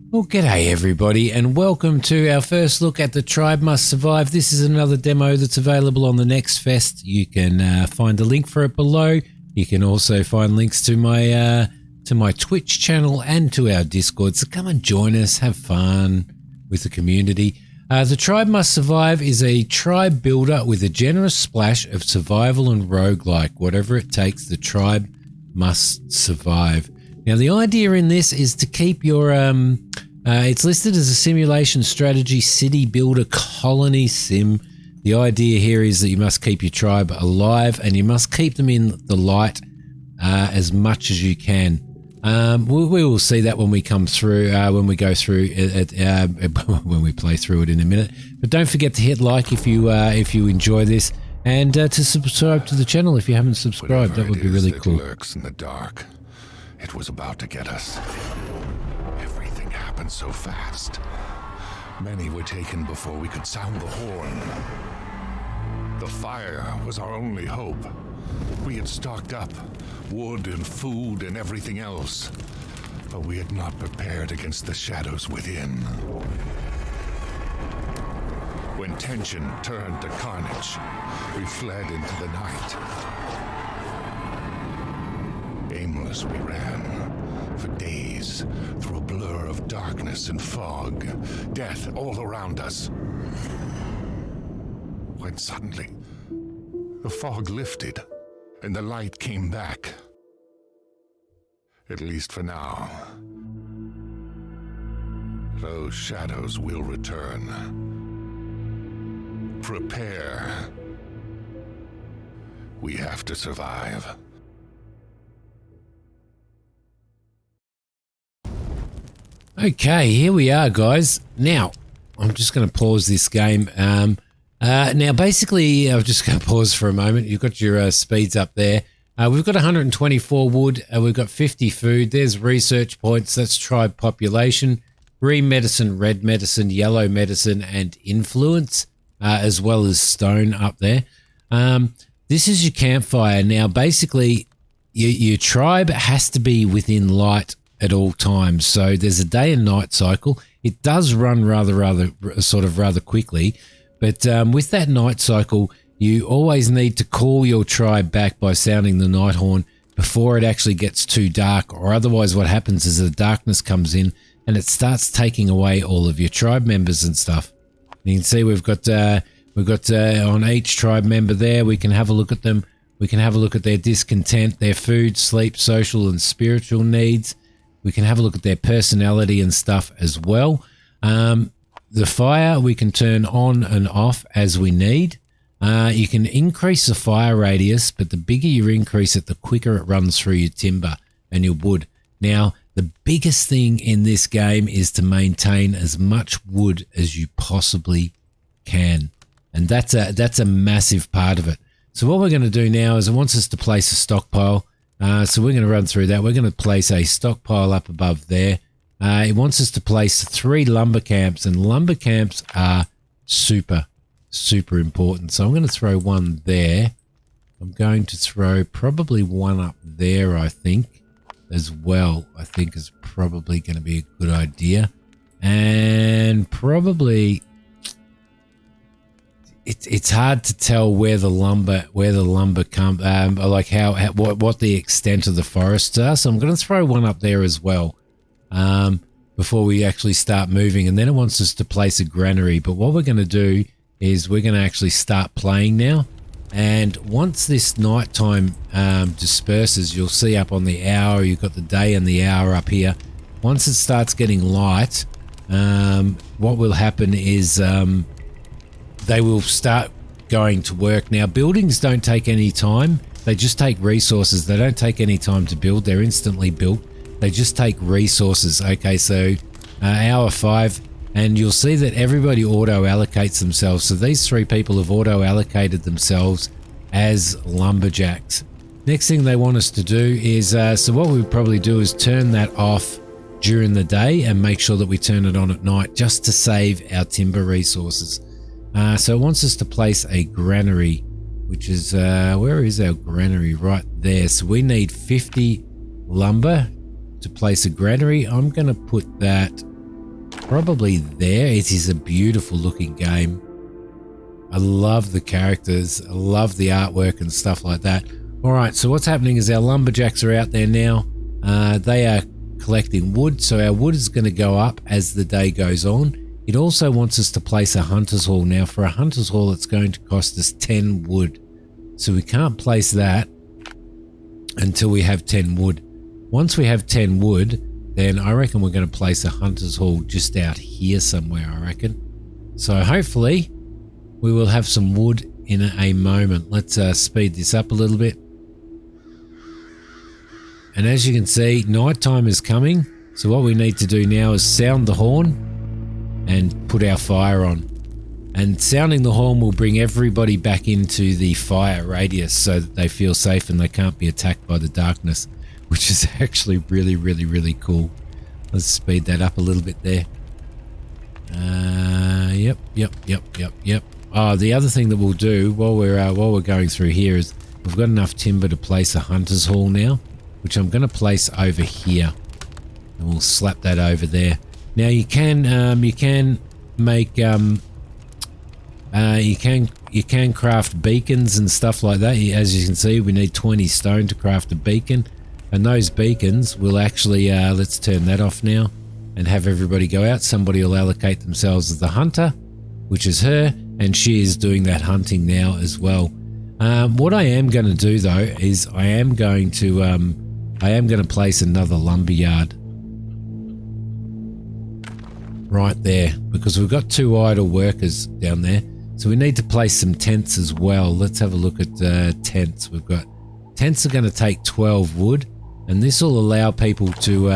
Well, g'day everybody, and welcome to our first look at The Tribe Must Survive. This is another demo that's available on the Next Fest. You can find a link for it below. You can also find links to my Twitch channel and to our Discord. So come and join us, have fun with the community. The Tribe Must Survive is a tribe builder with a generous splash of survival and roguelike. Whatever it takes, the tribe must survive. Now, the idea in this is to keep your, it's listed as a simulation strategy city builder colony sim. The idea here is that you must keep your tribe alive and you must keep them in the light as much as you can. We will see that when we come through, when we go through it, when we play through it in a minute. But don't forget to hit like if you enjoy this, and to subscribe to the channel if you haven't subscribed. That would be really cool. Lurks in the dark. It was about to get us. Everything happened so fast. Many were taken before we could sound the horn. The fire was our only hope. We had stocked up, wood and food and everything else, but we had not prepared against the shadows within. When tension turned to carnage, we fled into the night. Aimless we ran, for days, through a blur of darkness and fog, death all around us. When suddenly, the fog lifted, and the light came back. At least for now. Those shadows will return. Prepare. We have to survive. Okay, here we are, guys. Now, I'm just going to pause this game. Now, basically, I'm just going to pause for a moment. You've got your speeds up there. We've got 124 wood. We've got 50 food. There's research points. That's tribe population. Green medicine, red medicine, yellow medicine, and influence, as well as stone up there. This is your campfire. Now, basically, your tribe has to be within light at all times. So there's a day and night cycle. It does run rather quickly, but with that night cycle, you always need to call your tribe back by sounding the night horn before it actually gets too dark, or otherwise what happens is the darkness comes in and it starts taking away all of your tribe members and stuff. You can see we've got on each tribe member there, we can have a look at them. We can have a look at their discontent, their food, sleep, social and spiritual needs. We can have a look at their personality and stuff as well. The fire we can turn on and off as we need. You can increase the fire radius, but the bigger you increase it, the quicker it runs through your timber and your wood. Now, the biggest thing in this game is to maintain as much wood as you possibly can. And that's a massive part of it. So what we're going to do now is it wants us to place a stockpile. So we're going to run through that. We're going to place a stockpile up above there. It wants us to place 3 lumber camps, and lumber camps are super important. So I'm going to throw one there. I'm going to throw probably one up there, I think, as well. I think is probably going to be a good idea. And probably it's hard to tell where the lumber comes, like what the extent of the forests are. So I'm going to throw one up there as well, before we actually start moving. And then it wants us to place a granary. But what we're going to do is we're going to actually start playing now. And once this nighttime disperses, you'll see up on the hour, you've got the day and the hour up here. Once it starts getting light, what will happen is they will start going to work. Now, buildings don't take any time. They just take resources. They don't take any time to build. They're instantly built. They just take resources. Okay, so hour 5, and you'll see that everybody auto-allocates themselves. So these 3 people have auto-allocated themselves as lumberjacks. Next thing they want us to do is, so what we would probably do is turn that off during the day and make sure that we turn it on at night just to save our timber resources. So it wants us to place a granary, which is, where is our granary? Right there. So we need 50 lumber to place a granary. I'm going to put that probably there. It is a beautiful looking game. I love the characters. I love the artwork and stuff like that. All right, so what's happening is our lumberjacks are out there now. They are collecting wood, so our wood is going to go up as the day goes on. It also wants us to place a hunter's hall. Now, for a hunter's hall, it's going to cost us 10 wood. So we can't place that until we have 10 wood. Once we have 10 wood, then I reckon we're going to place a hunter's hall just out here somewhere, I reckon. So hopefully we will have some wood in a moment. Let's speed this up a little bit. And as you can see, nighttime is coming. So what we need to do now is sound the horn and put our fire on. And sounding the horn will bring everybody back into the fire radius so that they feel safe and they can't be attacked by the darkness, which is actually really, really, really cool. Let's speed that up a little bit there. Yep. Oh, the other thing that we'll do while we're going through here is we've got enough timber to place a hunter's hall now, which I'm going to place over here, and we'll slap that over there. Now you can make you can craft beacons and stuff like that. As you can see, we need 20 stone to craft a beacon, and those beacons will actually let's turn that off now and have everybody go out. Somebody will allocate themselves as the hunter, which is her, and she is doing that hunting now as well. What I am going to do though is I am going to place another lumberyard right there, because we've got 2 idle workers down there, so we need to place some tents as well. Let's have a look at tents. We've got tents are going to take 12 wood, and this will allow people to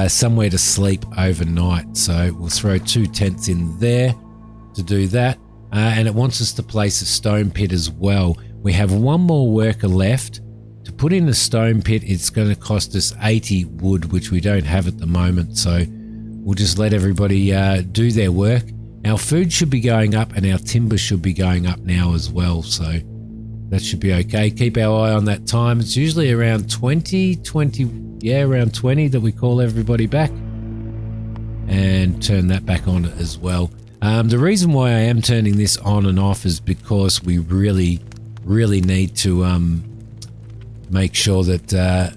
somewhere to sleep overnight. So we'll throw 2 tents in there to do that, and it wants us to place a stone pit as well. We have 1 more worker left. To put in a stone pit, it's going to cost us 80 wood, which we don't have at the moment. So we'll just let everybody do their work. Our food should be going up and our timber should be going up now as well. So that should be okay. Keep our eye on that time. It's usually around 20 that we call everybody back, and turn that back on as well. The reason why I am turning this on and off is because we really need to make sure that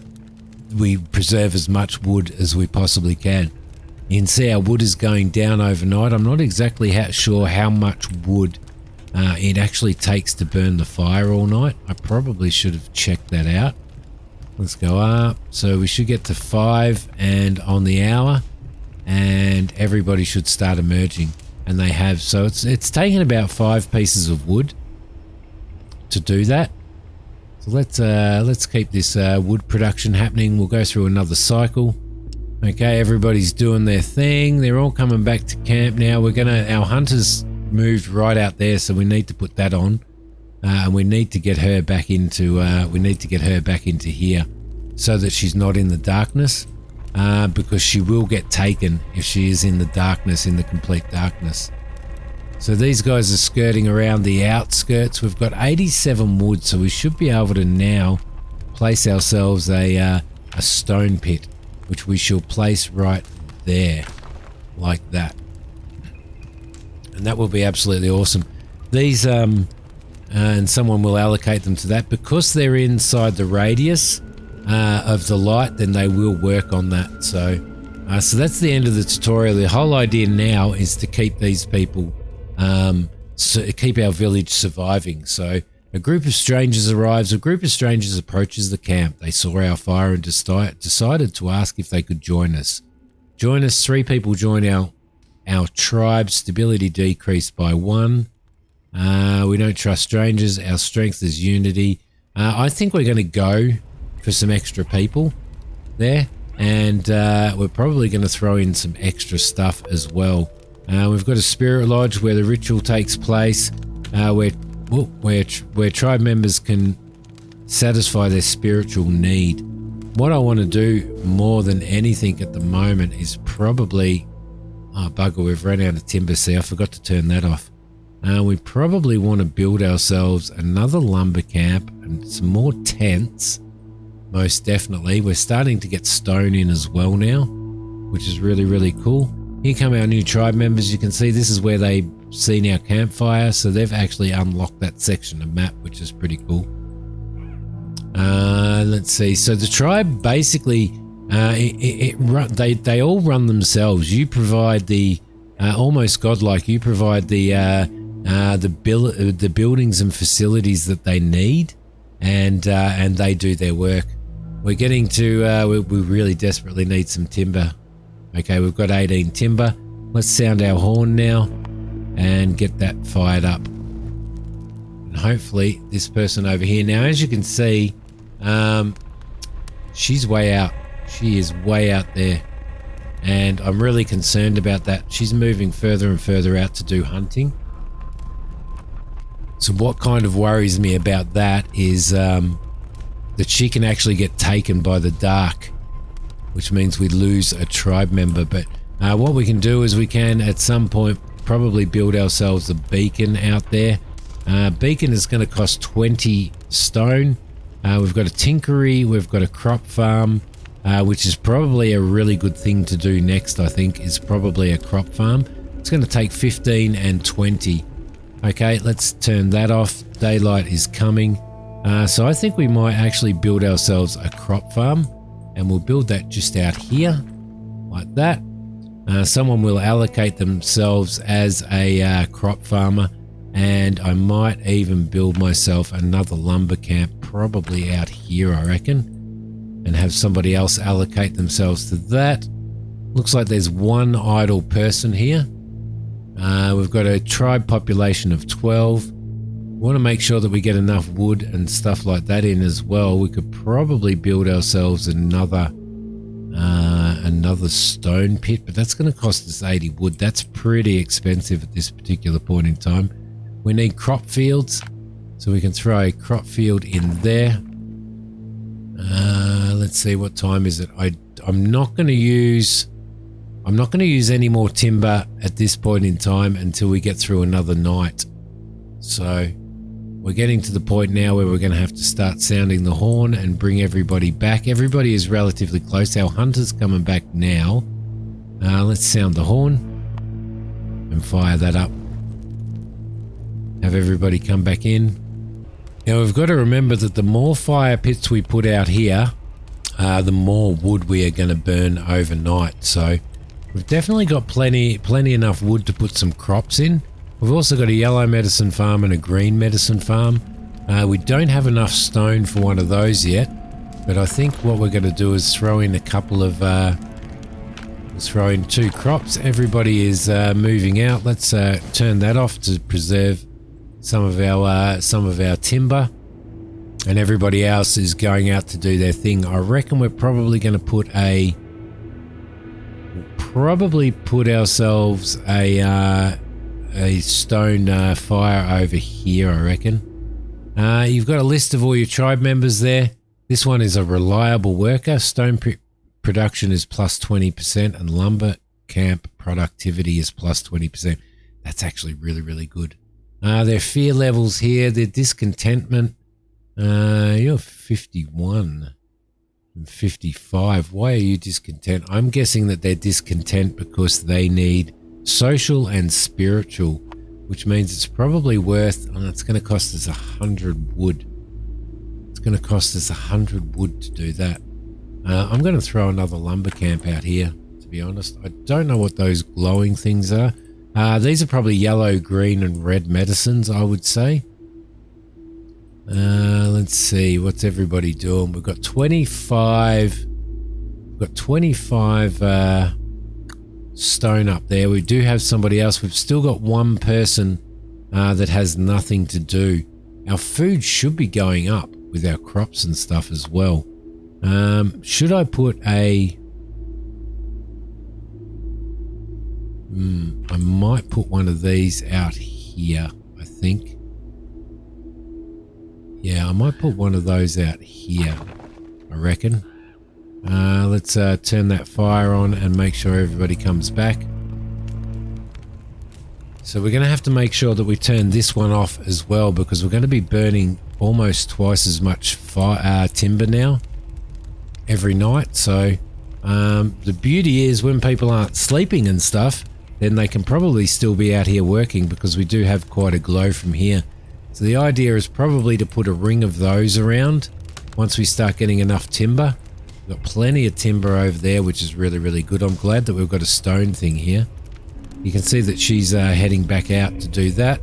we preserve as much wood as we possibly can. You can see our wood is going down overnight. I'm not exactly sure how much wood it actually takes to burn the fire all night. I probably should have checked that out. Let's go up. So we should get to 5 and on the hour, and everybody should start emerging, and they have. So it's taken about 5 pieces of wood to do that. So let's keep this wood production happening. We'll go through another cycle. Okay, everybody's doing their thing. They're all coming back to camp now. Our hunters moved right out there, so we need to put that on, and we need to get her back into here, so that she's not in the darkness, because she will get taken if she is in the darkness, in the complete darkness. So these guys are skirting around the outskirts. We've got 87 wood, so we should be able to now place ourselves a stone pit, which we shall place right there, like that. And that will be absolutely awesome. These, and someone will allocate them to that. Because they're inside the radius of the light, then they will work on that. So that's the end of the tutorial. The whole idea now is to keep these people keep our village surviving. So a group of strangers arrives. A group of strangers approaches the camp. They saw our fire and decided to ask if they could join us. 3 people join our tribe. Stability decreased by 1. We don't trust strangers. Our strength is unity. I think we're going to go for some extra people there, and we're probably going to throw in some extra stuff as well. We've got a spirit lodge where the ritual takes place, where tribe members can satisfy their spiritual need. What I want to do more than anything at the moment is probably... Oh, bugger, we've run out of timber. See, I forgot to turn that off. We probably want to build ourselves another lumber camp and some more tents, most definitely. We're starting to get stone in as well now. which is really, really cool. Here come our new tribe members. You can see this is where they've seen our campfire, so they've actually unlocked that section of map, which is pretty cool. Let's see. So the tribe basically, they all run themselves. You provide the almost godlike. You provide the buildings and facilities that they need, and they do their work. We're getting to. We really desperately need some timber. Okay, we've got 18 timber. Let's sound our horn now and get that fired up. And hopefully this person over here. Now, as you can see, she's way out. She is way out there. And I'm really concerned about that. She's moving further and further out to do hunting. So what kind of worries me about that is that she can actually get taken by the dark, which means we lose a tribe member. But what we can do is we can at some point probably build ourselves a beacon out there. Beacon is going to cost 20 stone. We've got a tinkery, we've got a crop farm, which is probably a really good thing to do next, I think, is probably a crop farm. It's going to take 15 and 20. Okay, let's turn that off. Daylight is coming. So I think we might actually build ourselves a crop farm. And we'll build that just out here, like that. Someone will allocate themselves as a crop farmer, and I might even build myself another lumber camp, probably out here, I reckon, and have somebody else allocate themselves to that. Looks like there's one idle person here. We've got a tribe population of 12. We want to make sure that we get enough wood and stuff like that in as well. We could probably build ourselves another stone pit, but that's going to cost us 80 wood. That's pretty expensive at this particular point in time. We need crop fields, so we can throw a crop field in there. Let's see, what time is it? I'm not going to use any more timber at this point in time until we get through another night. So we're getting to the point now where we're going to have to start sounding the horn and bring everybody back. Everybody is relatively close. Our hunter's coming back now. Let's sound the horn and fire that up. Have everybody come back in. Now we've got to remember that the more fire pits we put out here, the more wood we are going to burn overnight. So we've definitely got plenty enough wood to put some crops in. We've also got a yellow medicine farm and a green medicine farm. We don't have enough stone for one of those yet, but I think what we're going to do is throw in a couple of let's throw in 2 crops. Everybody is moving out. Let's turn that off to preserve some of our timber, and everybody else is going out to do their thing. I reckon we're probably going to put ourselves a stone fire over here, I reckon. You've got a list of all your tribe members there. This one is a reliable worker. Stone production is plus 20%, and lumber camp productivity is plus 20%. That's actually really, really good. Their fear levels here, their discontentment. You're 51 and 55. Why are you discontent? I'm guessing that they're discontent because they need social and spiritual, which means it's probably worth, and it's going to cost us 100 wood. It's going to cost us 100 wood to do that. I'm going to throw another lumber camp out here, to be honest. I don't know what those glowing things are. These are probably yellow, green, and red medicines, I would say. Let's see, what's everybody doing? We've got 25. We've got 25 stone up there. We do have somebody else. We've still got one person that has nothing to do. Our food should be going up with our crops and stuff as well. Should I put a... I might put one of these out here, I think. Yeah, I might put one of those out here, I reckon. Let's turn that fire on and make sure everybody comes back. So we're going to have to make sure that we turn this one off as well, because we're going to be burning almost twice as much timber now every night. So The beauty is when people aren't sleeping and stuff, then they can probably still be out here working because we do have quite a glow from here. So the idea is probably to put a ring of those around once we start getting enough timber. We've got plenty of timber over there, which is really, really good. I'm glad that we've got a stone thing here. You can see that she's heading back out to do that.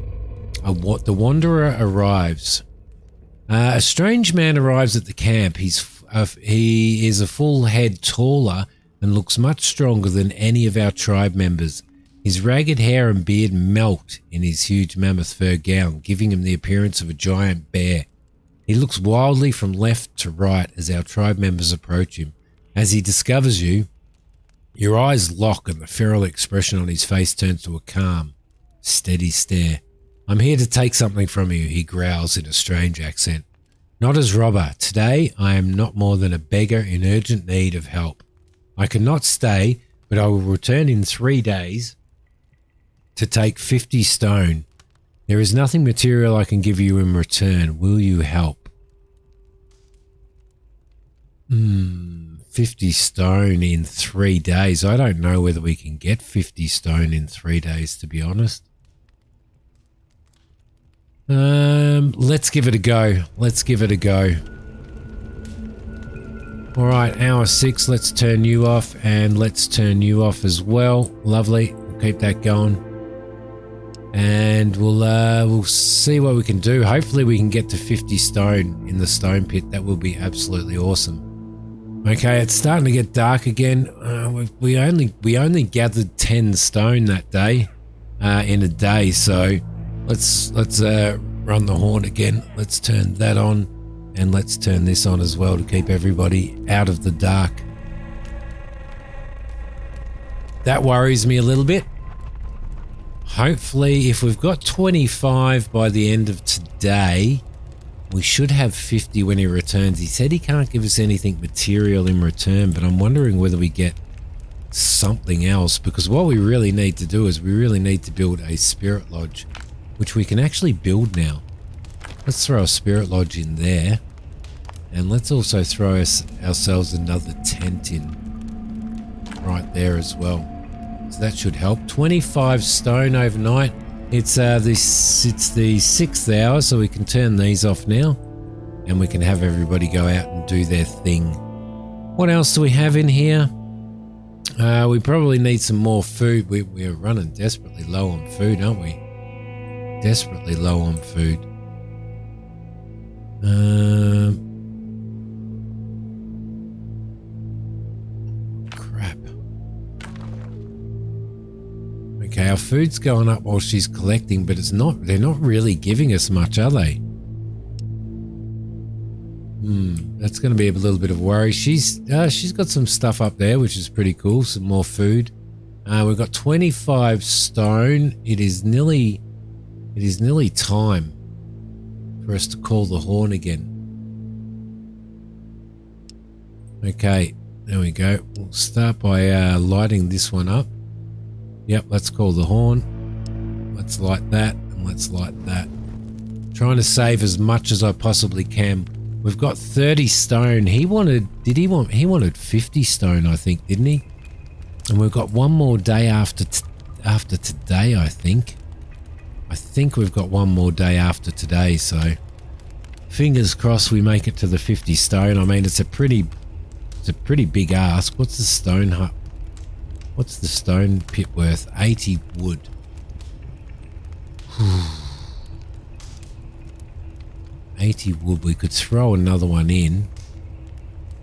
The Wanderer arrives. A strange man arrives at the camp. He is a full head taller and looks much stronger than any of our tribe members. His ragged hair and beard melt in his huge mammoth fur gown, giving him the appearance of a giant bear. He looks wildly from left to right as our tribe members approach him. As he discovers you, your eyes lock and the feral expression on his face turns to a calm, steady stare. I'm here to take something from you, he growls in a strange accent. Not as robber. Today I am not more than a beggar in urgent need of help. I cannot stay, but I will return in 3 days to take 50 stone. There is nothing material I can give you in return. Will you help? 50 stone in 3 days. I don't know whether we can get 50 stone in 3 days, to be honest. Let's give it a go. Let's give it a go. All right, hour 6. Let's turn you off, and let's turn you off as well. Lovely. We'll keep that going. And we'll see what we can do. Hopefully we can get to 50 stone in the stone pit. That will be absolutely awesome. Okay, it's starting to get dark again. We only gathered 10 stone that day, in a day. So let's run the horn again. Let's turn that on, and let's turn this on as well to keep everybody out of the dark. That worries me a little bit. Hopefully, if we've got 25 by the end of today, we should have 50 when he returns. He said he can't give us anything material in return, but I'm wondering whether we get something else, because what we really need to do is we really need to build a spirit lodge, which we can actually build now. Let's throw a spirit lodge in there, and let's also throw ourselves another tent in right there as well. So that should help. 25 stone overnight. It's the 6th hour, so we can turn these off now, and we can have everybody go out and do their thing. What else do we have in here? We probably need some more food. We're running desperately low on food, aren't we? Desperately low on food. Crap. Okay, our food's going up while she's collecting, but they're not really giving us much, are they? That's going to be a little bit of worry. She's got some stuff up there, which is pretty cool. Some more food. We've got 25 stone. It is nearly time for us to call the horn again. Okay, there we go. We'll start by lighting this one up. Yep, let's call the horn. Let's light that, and let's light that. Trying to save as much as I possibly can. We've got 30 stone. He wanted 50 stone, I think, didn't he? And we've got one more day after today, I think. I think we've got one more day after today, so fingers crossed we make it to the 50 stone. I mean, it's a pretty big ask. What's the stone hut? What's the stone pit worth? 80 wood. 80 wood. We could throw another one in.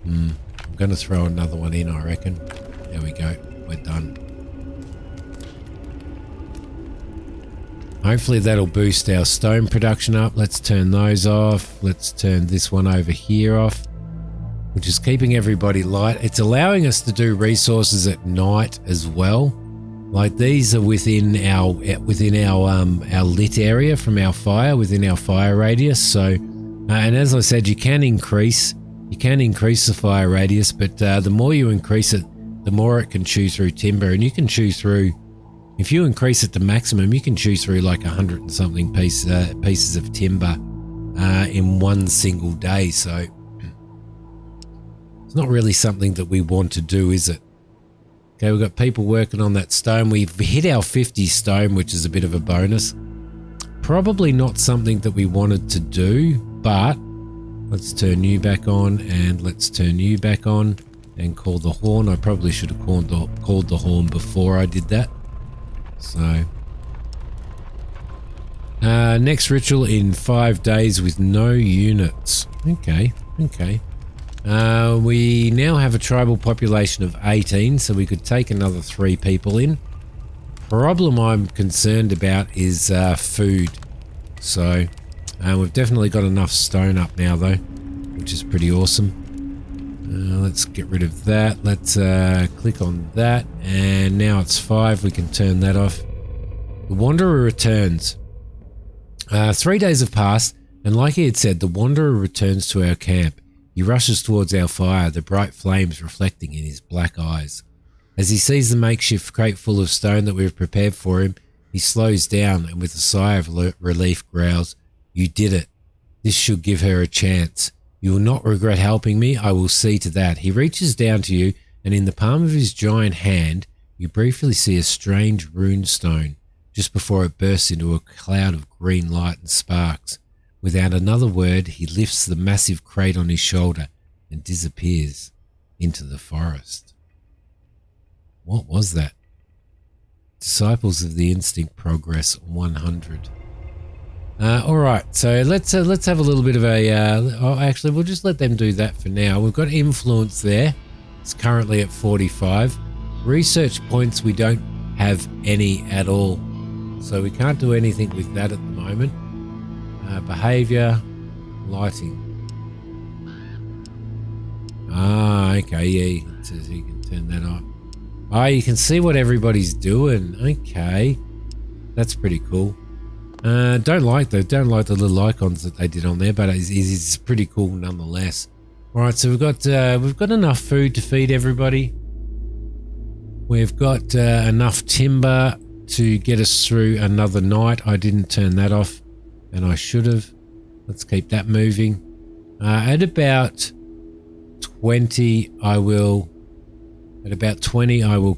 I'm going to throw another one in, I reckon. There we go. We're done. Hopefully that'll boost our stone production up. Let's turn those off. Let's turn this one over here off, which is keeping everybody light. It's allowing us to do resources at night as well. Like these are within our lit area from our fire, within our fire radius. So, and as I said, you can increase the fire radius, but the more you increase it, the more it can chew through timber, and you can chew through. If you increase it to maximum, you can chew through like 100 and something pieces of timber in one single day. So It's not really something that we want to do, is it? Okay, we've got people working on that stone. We've hit our 50 stone, which is a bit of a bonus. Probably not something that we wanted to do, but let's turn you back on, and let's turn you back on and call the horn. I probably should have called the horn before I did that. So, next ritual in 5 days with no units. Okay. We now have a tribal population of 18, so we could take another 3 people in. Problem I'm concerned about is food. So we've definitely got enough stone up now though, which is pretty awesome. Let's get rid of that. Let's click on that, and now it's 5. We can turn that off. The Wanderer returns. 3 days have passed, and like he had said, the Wanderer returns to our camp. He rushes towards our fire, the bright flames reflecting in his black eyes. As he sees the makeshift crate full of stone that we have prepared for him, he slows down and with a sigh of relief growls, "You did it. This should give her a chance. You will not regret helping me. I will see to that." He reaches down to you, and in the palm of his giant hand, you briefly see a strange rune stone just before it bursts into a cloud of green light and sparks. Without another word, he lifts the massive crate on his shoulder and disappears into the forest. What was that? Disciples of the Instinct progress 100. All right, so let's have a little bit of a. Actually, we'll just let them do that for now. We've got influence there. It's currently at 45. Research points we don't have any at all, so we can't do anything with that at the moment. Behavior, lighting. Okay, yeah, it says you can turn that on. You can see what everybody's doing. Okay, that's pretty cool. Don't like the little icons that they did on there, but it's pretty cool nonetheless. All right, so we've got enough food to feed everybody. We've got enough timber to get us through another night. I didn't turn that off, and I should have. Let's keep that moving. At about 20, I will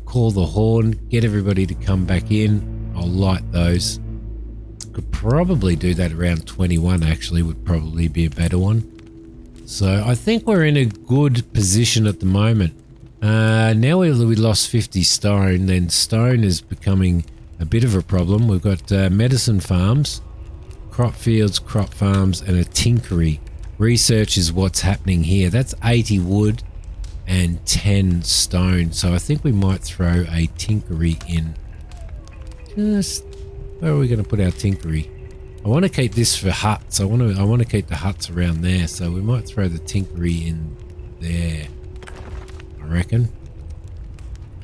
call the horn, get everybody to come back in. I'll light those. Could probably do that around 21, actually, would probably be a better one. So I think we're in a good position at the moment. Now we lost 50 stone, then stone is becoming a bit of a problem. We've got medicine farms, crop fields, crop farms, and a tinkery. Research is what's happening here. That's 80 wood and 10 stone. So I think we might throw a tinkery in. Just where are we going to put our tinkery? I want to keep this for huts. I want to keep the huts around there. So we might throw the tinkery in there, I reckon.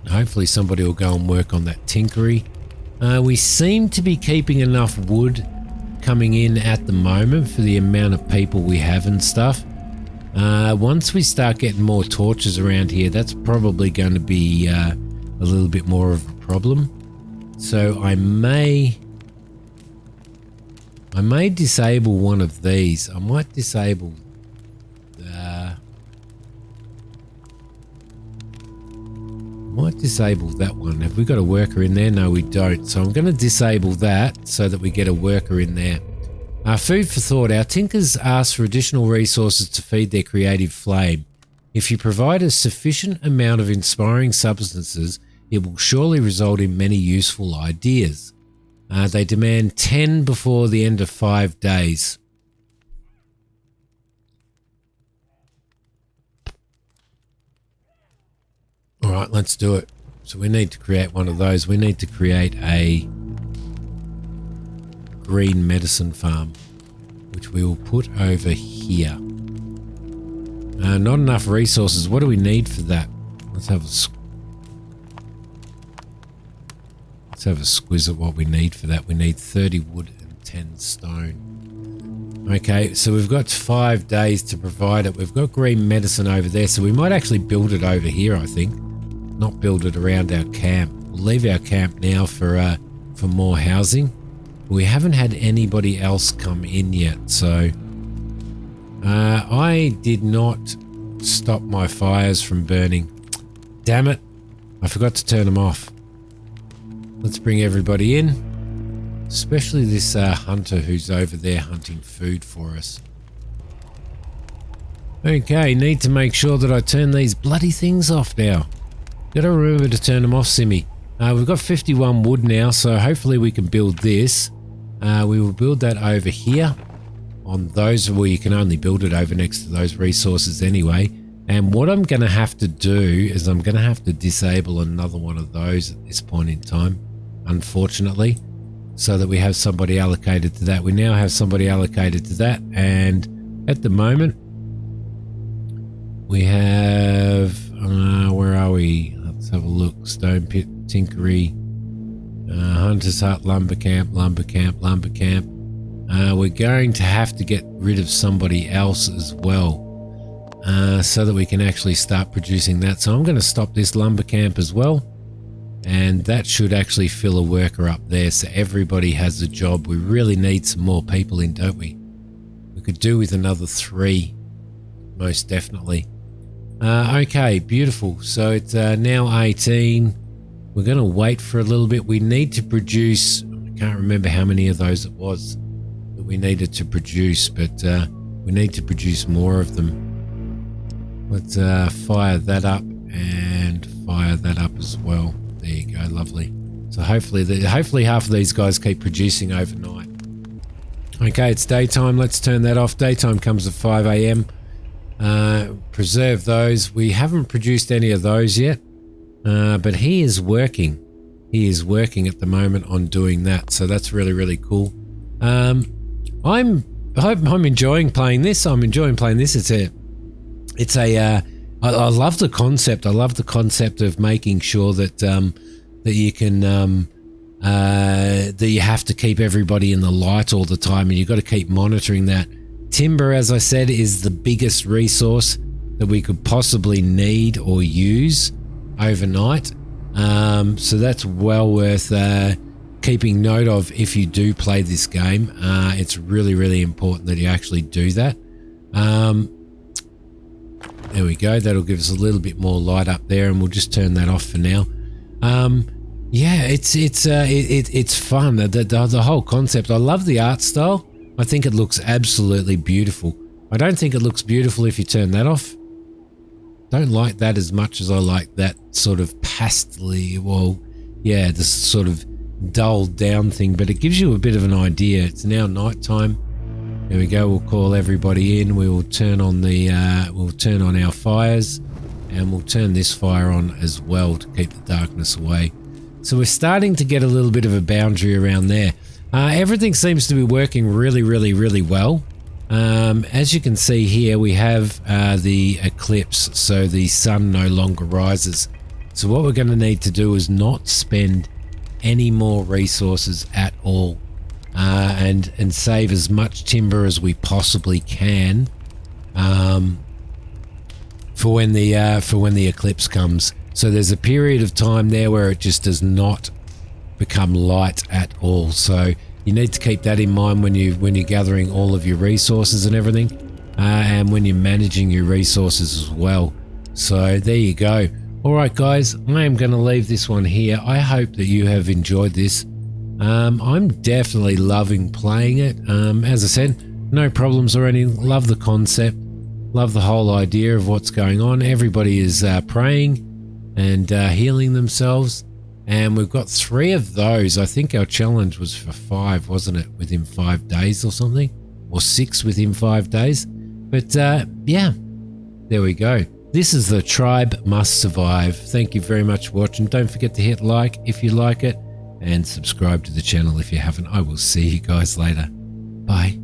Hopefully somebody will go and work on that tinkery. We seem to be keeping enough wood coming in at the moment for the amount of people we have and stuff. Once we start getting more torches around here, that's probably going to be a little bit more of a problem. So I may disable one of these. I might disable that one. Have we got a worker in there? No, we don't. So I'm going to disable that so that we get a worker in there. Food for thought. Our tinkers ask for additional resources to feed their creative flame. If you provide a sufficient amount of inspiring substances, it will surely result in many useful ideas. They demand 10 before the end of 5 days. All right, let's do it. So we need to create one of those. We need to create a green medicine farm, which we will put over here. Not enough resources. What do we need for that? Let's have a squiz at what we need for that. We need 30 wood and 10 stone. Okay, so we've got 5 days to provide it. We've got green medicine over there, so we might actually build it over here, I think. Not build it around our camp. We'll leave our camp now for more housing. We haven't had anybody else come in yet, so I did not stop my fires from burning. Damn it. I forgot to turn them off. Let's bring everybody in. Especially this hunter who's over there hunting food for us. Okay, need to make sure that I turn these bloody things off now. Gotta remember to turn them off, Simi. We've got 51 wood now, so hopefully we can build this. We will build that over here on those. Well, you can only build it over next to those resources anyway. And what I'm going to have to do is I'm going to have to disable another one of those at this point in time, unfortunately, so that we have somebody allocated to that. We now have somebody allocated to that, and at the moment we have, where are we? Let's have a look. Stone Pit, Tinkery, Hunter's Hut, Lumber Camp, Lumber Camp, Lumber Camp. We're going to have to get rid of somebody else as well, so that we can actually start producing that. So I'm going to stop this Lumber Camp as well, and that should actually fill a worker up there, so everybody has a job. We really need some more people in, don't we? We could do with another 3, most definitely. Okay, beautiful. So it's now 18. We're going to wait for a little bit. We need to produce, I can't remember how many of those it was that we needed to produce, but we need to produce more of them. Let's fire that up and fire that up as well. There you go, lovely. So hopefully half of these guys keep producing overnight. Okay, it's daytime. Let's turn that off. Daytime comes at 5 a.m. Preserve those. We haven't produced any of those yet, but he is working. He is working at the moment on doing that, so that's really, really cool. I'm enjoying playing this. I'm enjoying playing this. I love the concept. I love the concept of making sure that that you can that you have to keep everybody in the light all the time, and you've got to keep monitoring that. Timber, as I said, is the biggest resource that we could possibly need or use overnight. So that's well worth keeping note of if you do play this game. It's really, really important that you actually do that. There we go. That'll give us a little bit more light up there, and we'll just turn that off for now. Yeah, it's fun. The whole concept. I love the art style. I think it looks absolutely beautiful. I don't think it looks beautiful if you turn that off. Don't like that as much as I like that sort of pastel-y, well, yeah, this sort of dulled down thing, but it gives you a bit of an idea. It's now nighttime. There we go. We'll call everybody in. We will turn on we'll turn on our fires, and we'll turn this fire on as well to keep the darkness away. So we're starting to get a little bit of a boundary around there. Everything seems to be working really, really, really well. As you can see here, we have the eclipse, so the sun no longer rises. So what we're going to need to do is not spend any more resources at all, and save as much timber as we possibly can for when the eclipse comes. So there's a period of time there where it just does not become light at all. So you need to keep that in mind when you're gathering all of your resources and everything, and when you're managing your resources as well. So there you go. All right, guys, I am going to leave this one here. I hope that you have enjoyed this. I'm definitely loving playing it. As I said, no problems or anything. Love the concept. Love the whole idea of what's going on. Everybody is praying and healing themselves. And we've got 3 of those. I think our challenge was for 5, wasn't it? Within 5 days or something? Or 6 within 5 days. But yeah, there we go. This is The Tribe Must Survive. Thank you very much for watching. Don't forget to hit like if you like it, and subscribe to the channel if you haven't. I will see you guys later. Bye.